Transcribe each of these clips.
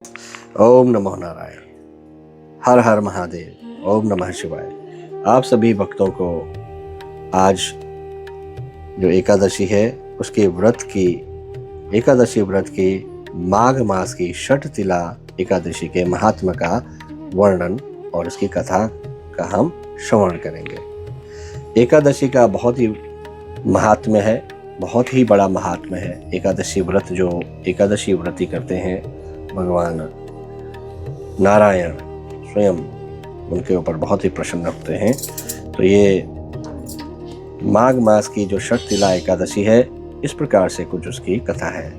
ओम नमो नारायण। हर हर महादेव। ओम नमः शिवाय। आप सभी भक्तों को आज जो एकादशी है उसके एकादशी व्रत की माघ मास की षठ तिला एकादशी के महात्म का वर्णन और उसकी कथा का हम श्रवण करेंगे। एकादशी का बहुत ही महात्म्य है, बहुत ही बड़ा महात्म्य है। एकादशी व्रत जो एकादशी व्रती करते हैं, भगवान नारायण स्वयं उनके ऊपर बहुत ही प्रसन्न होते हैं। तो ये माघ मास की जो षठ तिला एकादशी है, इस प्रकार से कुछ उसकी कथा है।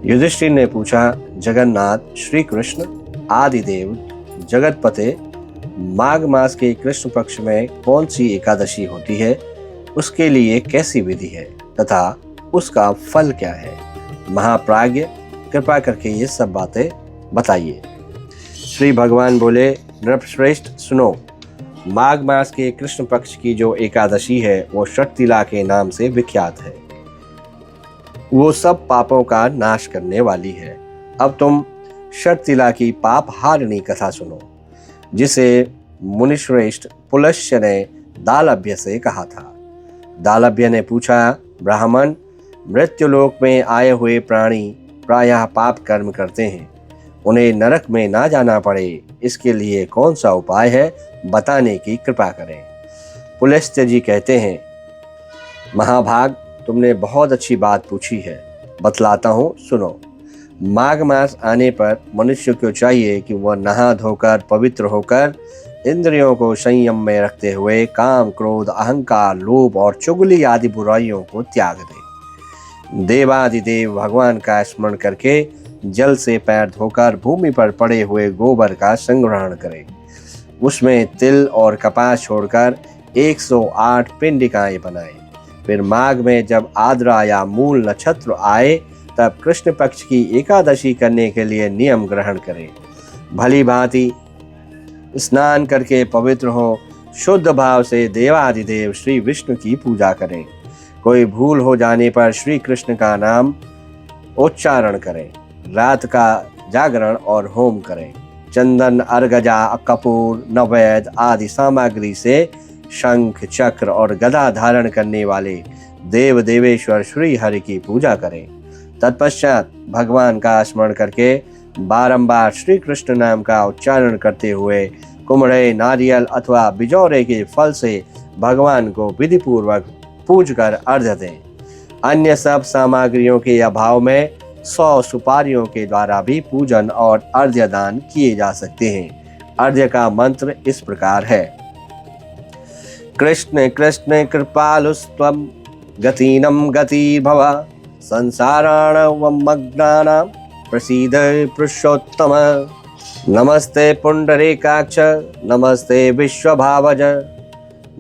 युधिष्ठिर ने पूछा, जगन्नाथ श्री कृष्ण आदिदेव जगतपते, माघ मास के कृष्ण पक्ष में कौन सी एकादशी होती है, उसके लिए कैसी विधि है तथा उसका फल क्या है? महाप्राज्ञ, कृपा करके ये सब बातें बताइए। श्री भगवान बोले, नृपश्रेष्ठ सुनो, माघ मास के कृष्ण पक्ष की जो एकादशी है वो षठ तिला के नाम से विख्यात है। वो सब पापों का नाश करने वाली है। अब तुम षठ तिला की पाप हारिणी कथा सुनो, जिसे मुनिश्रेष्ठ पुलस्त्य ने दालभ्य से कहा था। दालभ्य ने पूछा, ब्राह्मण, मृत्युलोक में आए हुए प्राणी प्रायः पाप कर्म करते हैं, उन्हें नरक में ना जाना पड़े, इसके लिए कौन सा उपाय है, बताने की कृपा करें। पुलस्त्य जी कहते हैं, महाभाग, तुमने बहुत अच्छी बात पूछी है, बतलाता हूँ, सुनो। माघ मास आने पर मनुष्य को चाहिए कि वह नहा धोकर पवित्र होकर इंद्रियों को संयम में रखते हुए काम, क्रोध, अहंकार, लोभ और चुगली आदि बुराइयों को त्याग दे। देवादिदेव भगवान का स्मरण करके जल से पैर धोकर भूमि पर पड़े हुए गोबर का संग्रहण करें। उसमें तिल और कपास छोड़कर 108 पिंडिकाएं बनाएं। फिर माघ में जब आद्रा या मूल नक्षत्र आए तब कृष्ण पक्ष की एकादशी करने के लिए नियम ग्रहण करें। भली भांति स्नान करके पवित्र हो शुद्ध भाव से देवादिदेव श्री विष्णु की पूजा करें। कोई भूल हो जाने पर श्री कृष्ण का नाम उच्चारण करें। रात का जागरण और होम करें। चंदन, अर्गजा, कपूर, नवैद आदि सामग्री से शंख, चक्र और गदा धारण करने वाले देव देवेश्वर श्री हरि की पूजा करें। तत्पश्चात भगवान का स्मरण करके बारंबार श्री कृष्ण नाम का उच्चारण करते हुए कुमड़े, नारियल अथवा बिजौरे के फल से भगवान को विधि पूर्वक पूज कर अर्घ्य दें। अन्य सब सामग्रियों के अभाव में 100 सुपारियों के द्वारा भी पूजन और अर्घ्य दान किए जा सकते हैं। अर्घ्य का मंत्र इस प्रकार है, कृष्ण कृष्ण कृपालुस्त्वं गतिनं गतिर्भव संसाराणां प्रसीद पुरुषोत्तम। नमस्ते पुंडरीकाक्ष, नमस्ते विश्वभावज,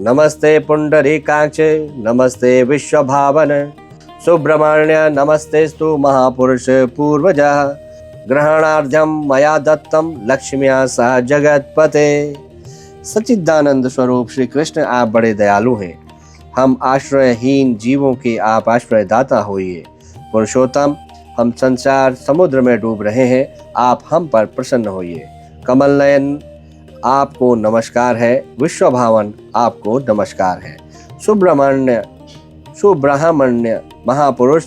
नमस्ते पुंडरीकाक्ष, नमस्ते विश्वभावन। सुब्रह्मण्य नमस्तेस्तु महापुरुष पूर्वज, ग्रहणार्घ्यं मया दत्तं लक्ष्म्या सह जगतपते। सच्चिदानंद स्वरूप श्री कृष्ण, आप बड़े दयालु हैं। हम आश्रयहीन जीवों के आप आश्रयदाता होइए। पुरुषोत्तम, हम संसार समुद्र में डूब रहे हैं, आप हम पर प्रसन्न होइए। कमल नयन, आपको नमस्कार है। विश्वभावन, आपको नमस्कार है। सुब्रह्मण्य महापुरुष,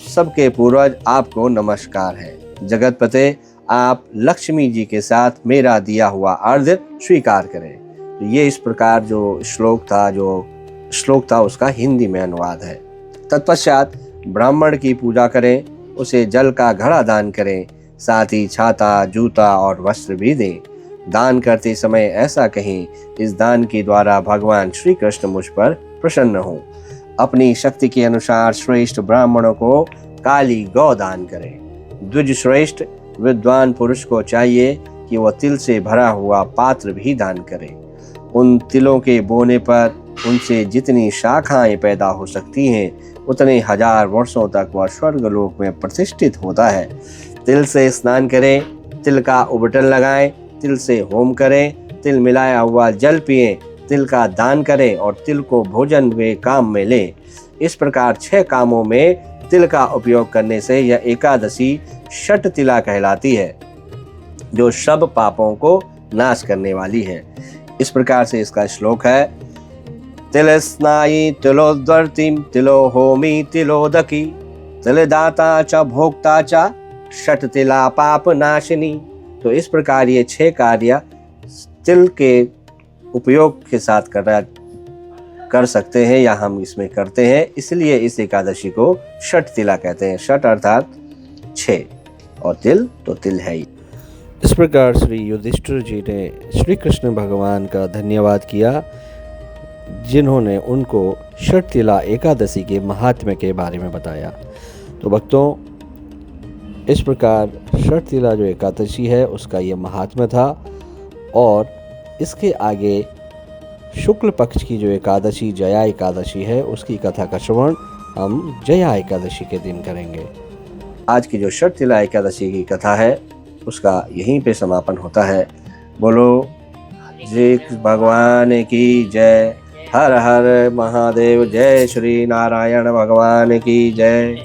सबके पूर्वज, आपको नमस्कार है। जगतपते, आप लक्ष्मी जी के साथ मेरा दिया हुआ अर्घ्य स्वीकार करें। तो ये इस प्रकार जो श्लोक था उसका हिंदी में अनुवाद है। तत्पश्चात ब्राह्मण की पूजा करें, उसे जल का घड़ा दान करें, साथ ही छाता, जूता और वस्त्र भी दें। दान करते समय ऐसा कहें, इस दान के द्वारा भगवान श्री कृष्ण मुझ पर प्रसन्न हो। अपनी शक्ति के अनुसार श्रेष्ठ ब्राह्मणों को काली गौ दान करें। द्विज श्रेष्ठ विद्वान पुरुष को चाहिए कि वह तिल से भरा हुआ पात्र भी दान करे। उन तिलों के बोने पर उनसे जितनी शाखाएं पैदा हो सकती हैं, उतने 1000 वर्षों तक वह स्वर्गलोक में प्रतिष्ठित होता है। तिल से स्नान करें, तिल का उबटन लगाएं, तिल से होम करें, तिल मिलाया हुआ जल पिएं, तिल का दान करें और तिल को भोजन के काम में लें। इस प्रकार 6 कामों में तिल का उपयोग करने से यह एकादशी षठ तिला कहलाती है। जो सब पापों को नाश करने वाली है। इस प्रकार से इसका श्लोक है, तिलस्नायी तिलोद्वर्तिम तिलोहोमी तिलोदकी तिलदाता च भोक्ता च षट तिला पाप नाशिनी। तो इस प्रकार ये 6 कार्य तिल के उपयोग के साथ कर सकते हैं या हम इसमें करते हैं, इसलिए इस एकादशी को षट तिला कहते हैं। षट अर्थात 6 और तिल तो तिल है ही। इस प्रकार श्री युधिष्ठिर जी ने श्री कृष्ण भगवान का धन्यवाद किया जिन्होंने उनको षट तिला एकादशी के महात्म्य के बारे में बताया। तो भक्तों, इस प्रकार षट तिला जो एकादशी है उसका ये महात्म्य था। और इसके आगे शुक्ल पक्ष की जो एकादशी जया एकादशी है उसकी कथा का श्रवण हम जया एकादशी के दिन करेंगे। आज की जो षट तिला एकादशी की कथा है उसका यहीं पे समापन होता है। बोलो श्री भगवान की जय। हर हर महादेव। जय श्री नारायण भगवान की जय।